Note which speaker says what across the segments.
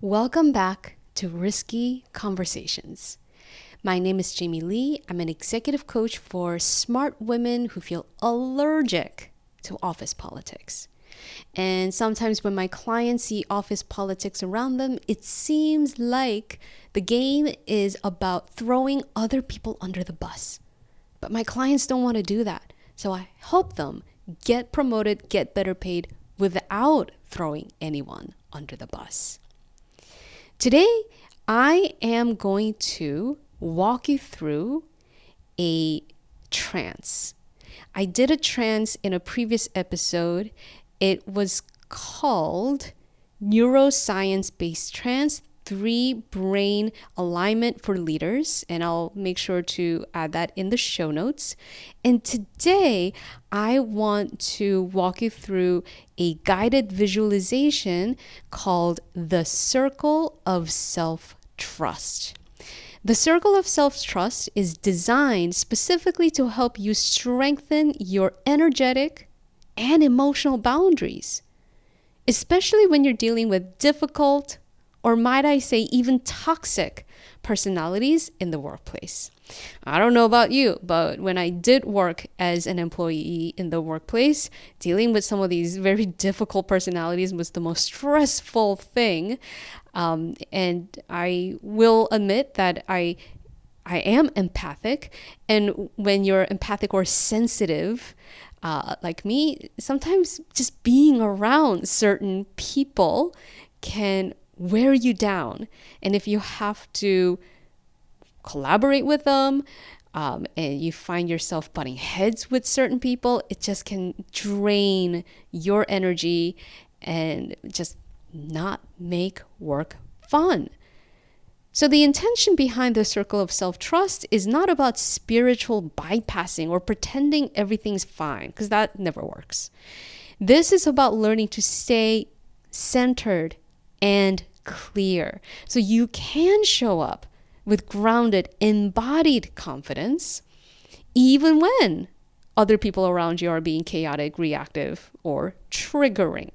Speaker 1: Welcome back to Risky Conversations. My name is Jamie Lee. I'm an executive coach for smart women who feel allergic to office politics. And sometimes when my clients see office politics around them, it seems like the game is about throwing other people under the bus. But my clients don't want to do that. So I help them get promoted, get better paid without throwing anyone under the bus. Today, I am going to walk you through a trance. I did a trance in a previous episode. It was called Neuroscience-Based Trance, 3 Brain Alignment for Leaders, and I'll make sure to add that in the show notes. And today, I want to walk you through a guided visualization called the Circle of Self-Trust. The Circle of Self-Trust is designed specifically to help you strengthen your energetic and emotional boundaries, especially when you're dealing with difficult, or might I say even toxic personalities in the workplace. I don't know about you, but when I did work as an employee in the workplace, dealing with some of these very difficult personalities was the most stressful thing. And I will admit that I am empathic. And when you're empathic or sensitive, like me, sometimes just being around certain people can wear you down. And if you have to collaborate with them, and you find yourself butting heads with certain people, it just can drain your energy and just not make work fun. So the intention behind the Circle of Self-Trust is not about spiritual bypassing or pretending everything's fine, because that never works. This is about learning to stay centered and clear, so you can show up with grounded, embodied confidence, even when other people around you are being chaotic, reactive, or triggering.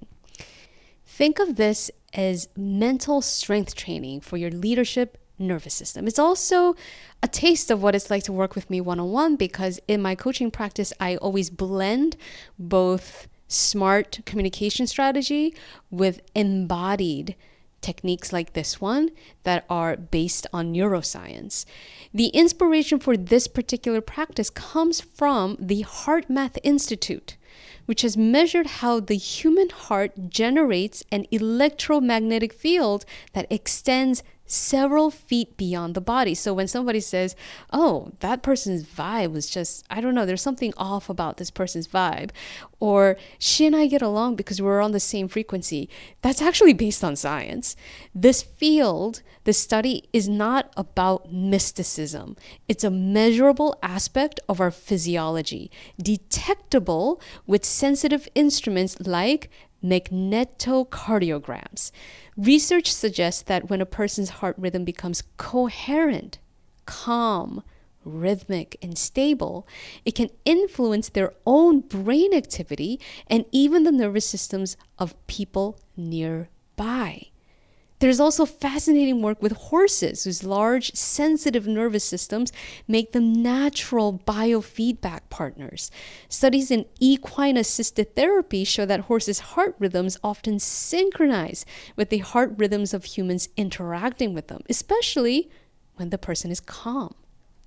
Speaker 1: Think of this as mental strength training for your leadership nervous system. It's also a taste of what it's like to work with me one-on-one, because in my coaching practice, I always blend both smart communication strategy with embodied techniques like this one that are based on neuroscience. The inspiration for this particular practice comes from the Heart Math Institute, which has measured how the human heart generates an electromagnetic field that extends several feet beyond the body. So when somebody says, oh, that person's vibe was just, I don't know, there's something off about this person's vibe, or she and I get along because we're on the same frequency, that's actually based on science. This field, the study, is not about mysticism. It's a measurable aspect of our physiology, detectable with sensitive instruments like magnetocardiograms. Research suggests that when a person's heart rhythm becomes coherent, calm, rhythmic, and stable, it can influence their own brain activity and even the nervous systems of people nearby. There's also fascinating work with horses whose large, sensitive nervous systems make them natural biofeedback partners. Studies in equine-assisted therapy show that horses' heart rhythms often synchronize with the heart rhythms of humans interacting with them, especially when the person is calm,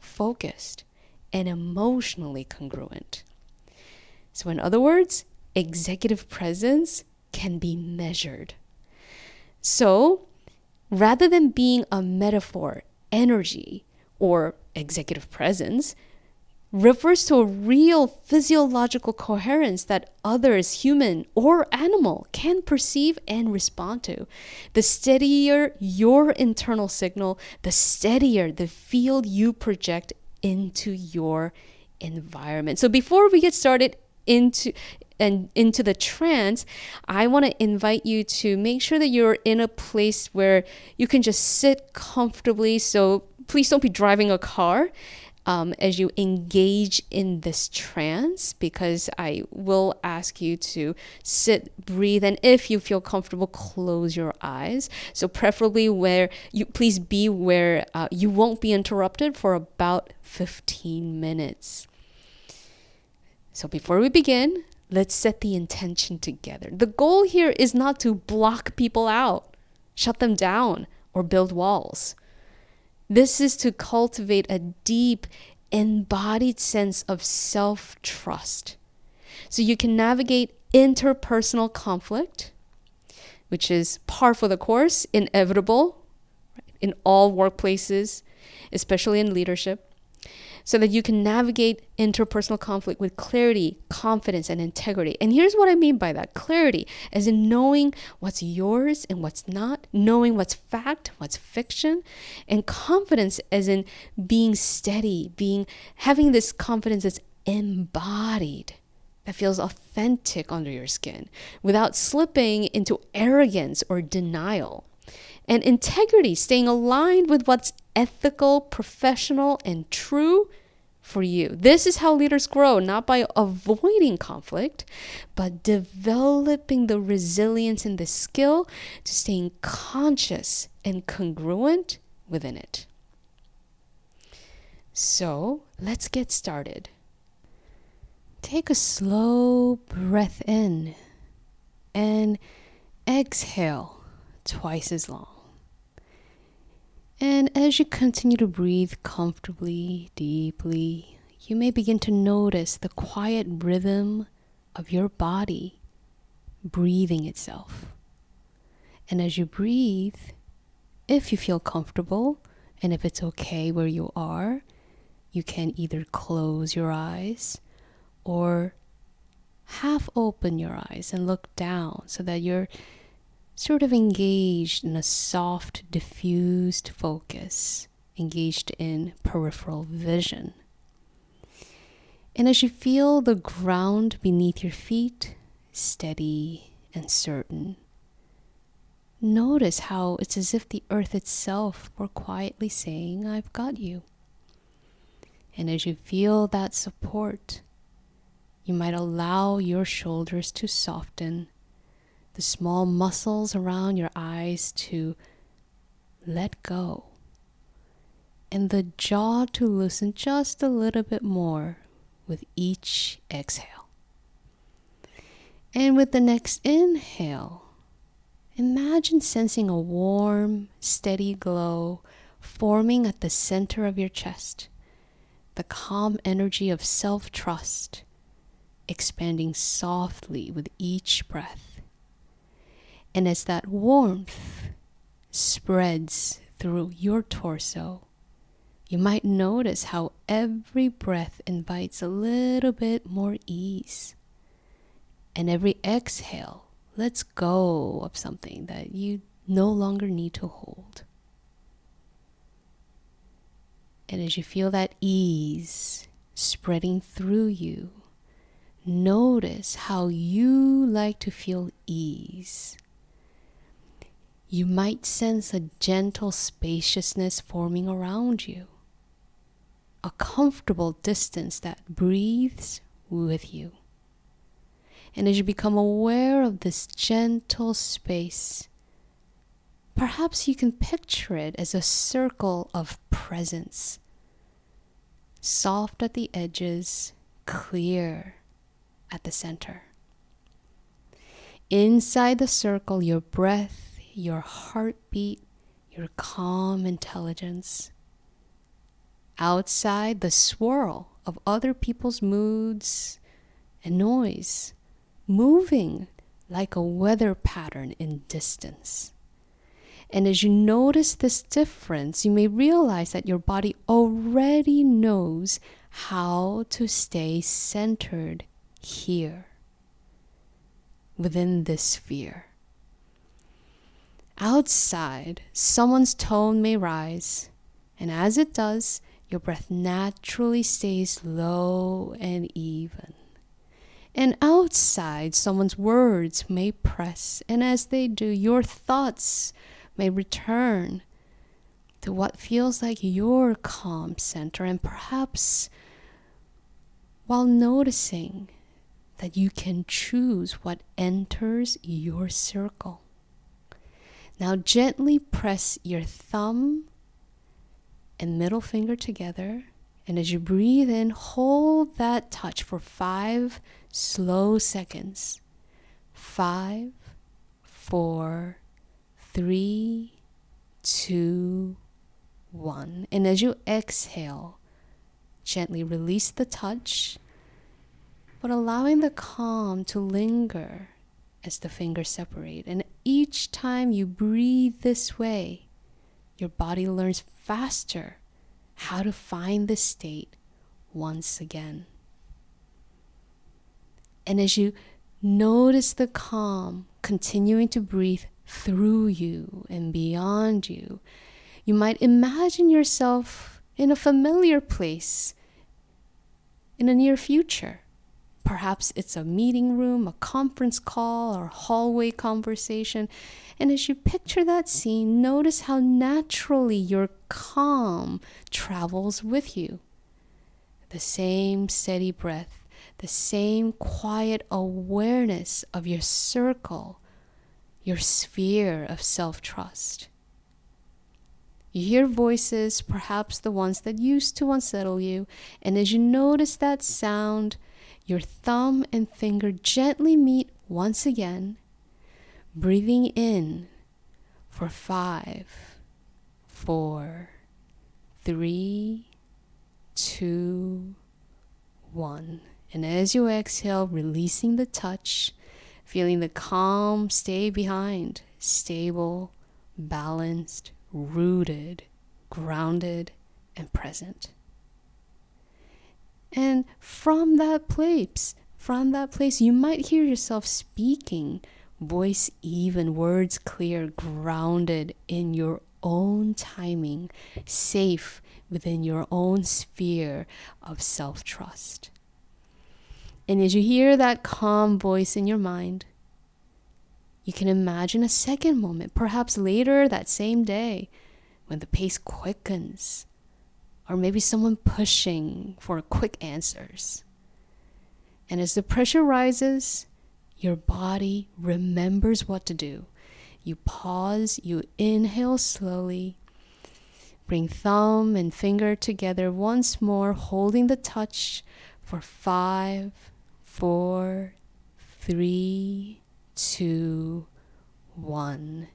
Speaker 1: focused, and emotionally congruent. So in other words, executive presence can be measured. So, rather than being a metaphor, energy, or executive presence refers to a real physiological coherence that others, human or animal, can perceive and respond to. The steadier your internal signal, the steadier the field you project into your environment. So before we get started into the trance, I want to invite you to make sure that you're in a place where you can just sit comfortably. So please don't be driving a car. as you engage in this trance, because I will ask you to sit, breathe, and if you feel comfortable, close your eyes. So preferably please be where you won't be interrupted for about 15 minutes. So before we begin, let's set the intention together. The goal here is not to block people out, shut them down, or build walls. This is to cultivate a deep, embodied sense of self-trust. So you can navigate interpersonal conflict, which is par for the course, inevitable in all workplaces, especially in leadership, so that you can navigate interpersonal conflict with clarity, confidence, and integrity. And here's what I mean by that. Clarity, as in knowing what's yours and what's not, knowing what's fact, what's fiction, and confidence as in being steady, having this confidence that's embodied, that feels authentic under your skin, without slipping into arrogance or denial. And integrity, staying aligned with what's ethical, professional, and true for you. This is how leaders grow, not by avoiding conflict, but developing the resilience and the skill to staying conscious and congruent within it. So let's get started. Take a slow breath in and exhale twice as long. And as you continue to breathe comfortably, deeply, you may begin to notice the quiet rhythm of your body breathing itself. And as you breathe, if you feel comfortable and if it's okay where you are, you can either close your eyes or half open your eyes and look down so that you're sort of engaged in a soft, diffused focus, engaged in peripheral vision. And as you feel the ground beneath your feet steady and certain, notice how it's as if the earth itself were quietly saying, "I've got you." And as you feel that support, you might allow your shoulders to soften, the small muscles around your eyes to let go, and the jaw to loosen just a little bit more with each exhale. And with the next inhale, imagine sensing a warm, steady glow forming at the center of your chest, the calm energy of self-trust expanding softly with each breath. And as that warmth spreads through your torso, you might notice how every breath invites a little bit more ease. And every exhale lets go of something that you no longer need to hold. And as you feel that ease spreading through you, notice how you like to feel ease. You might sense a gentle spaciousness forming around you, a comfortable distance that breathes with you. And as you become aware of this gentle space, perhaps you can picture it as a circle of presence, soft at the edges, clear at the center. Inside the circle, your breath, your heartbeat, your calm intelligence. Outside, the swirl of other people's moods and noise, moving like a weather pattern in distance. And as you notice this difference, you may realize that your body already knows how to stay centered here, within this sphere. Outside, someone's tone may rise, and as it does, your breath naturally stays low and even. And outside, someone's words may press, and as they do, your thoughts may return to what feels like your calm center, and perhaps while noticing that you can choose what enters your circle. Now gently press your thumb and middle finger together, and as you breathe in, hold that touch for 5 slow seconds. 5, 4, 3, 2, 1. And as you exhale, gently release the touch, but allowing the calm to linger as the fingers separate. And each time you breathe this way, your body learns faster how to find this state once again. And as you notice the calm continuing to breathe through you and beyond you, you might imagine yourself in a familiar place in the near future. Perhaps it's a meeting room, a conference call, or hallway conversation. And as you picture that scene, notice how naturally your calm travels with you. The same steady breath, the same quiet awareness of your circle, your sphere of self-trust. You hear voices, perhaps the ones that used to unsettle you, and as you notice that sound, your thumb and finger gently meet once again, breathing in for 5, 4, 3, 2, 1. And as you exhale, releasing the touch, feeling the calm stay behind, stable, balanced, rooted, grounded, and present. And from that place, you might hear yourself speaking, voice even, words clear, grounded in your own timing, safe within your own sphere of self-trust. And as you hear that calm voice in your mind, you can imagine a second moment, perhaps later that same day, when the pace quickens, or maybe someone pushing for quick answers. And as the pressure rises, your body remembers what to do. You pause, you inhale slowly, bring thumb and finger together once more, holding the touch for 5, 4, 3, 2, 1.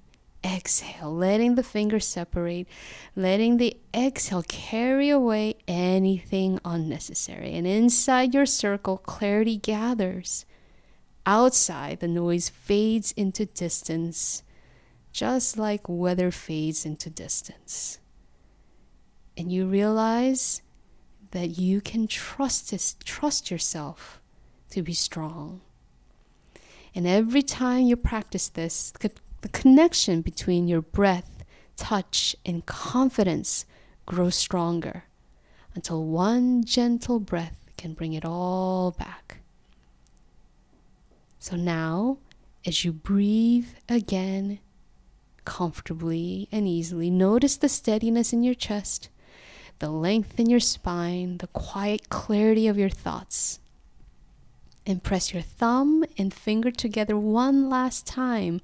Speaker 1: Exhale, letting the fingers separate, letting the exhale carry away anything unnecessary. And inside your circle, clarity gathers. Outside, the noise fades into distance, just like weather fades into distance. And you realize that you can trust yourself to be strong. And every time you practice this, the connection between your breath, touch, and confidence grows stronger until one gentle breath can bring it all back. So now, as you breathe again, comfortably and easily, notice the steadiness in your chest, the length in your spine, the quiet clarity of your thoughts. And press your thumb and finger together one last time,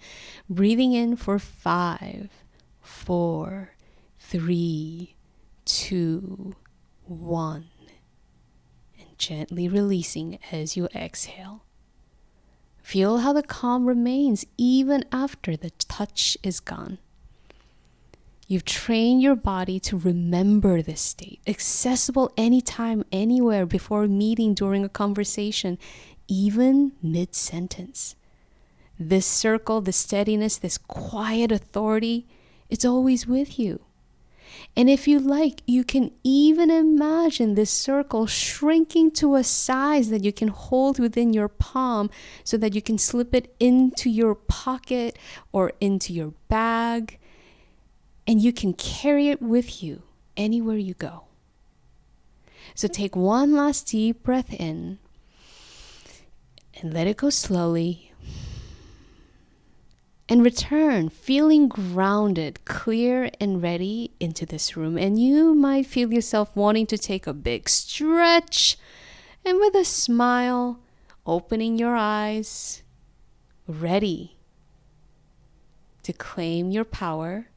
Speaker 1: breathing in for 5, 4, 3, 2, 1. And gently releasing as you exhale. Feel how the calm remains even after the touch is gone. You've trained your body to remember this state, accessible anytime, anywhere, before a meeting, during a conversation, even mid-sentence. This circle, this steadiness, this quiet authority, it's always with you. And if you like, you can even imagine this circle shrinking to a size that you can hold within your palm so that you can slip it into your pocket or into your bag. And you can carry it with you anywhere you go. So take one last deep breath in and let it go slowly. and return feeling grounded, clear, and ready into this room. And you might feel yourself wanting to take a big stretch, and with a smile, opening your eyes, ready to claim your power,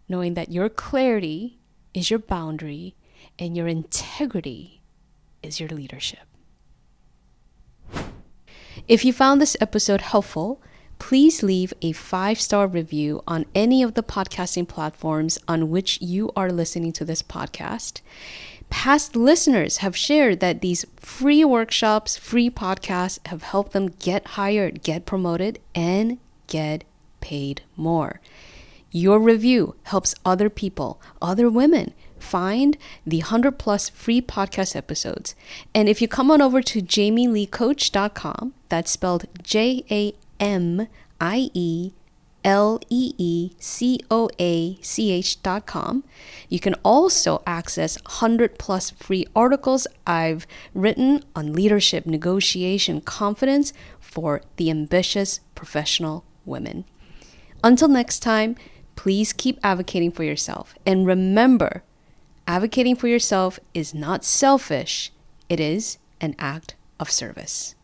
Speaker 1: knowing that your clarity is your boundary and your integrity is your leadership. If you found this episode helpful, please leave a 5-star review on any of the podcasting platforms on which you are listening to this podcast. Past listeners have shared that these free workshops, free podcasts have helped them get hired, get promoted, and get paid more. Your review helps other people, other women, find the 100 plus free podcast episodes. And if you come on over to jamieleecoach.com, that's spelled JamieLeeCoach.com, you can also access 100 plus free articles I've written on leadership, negotiation, confidence for the ambitious professional women. Until next time, please keep advocating for yourself. And remember, advocating for yourself is not selfish, it is an act of service.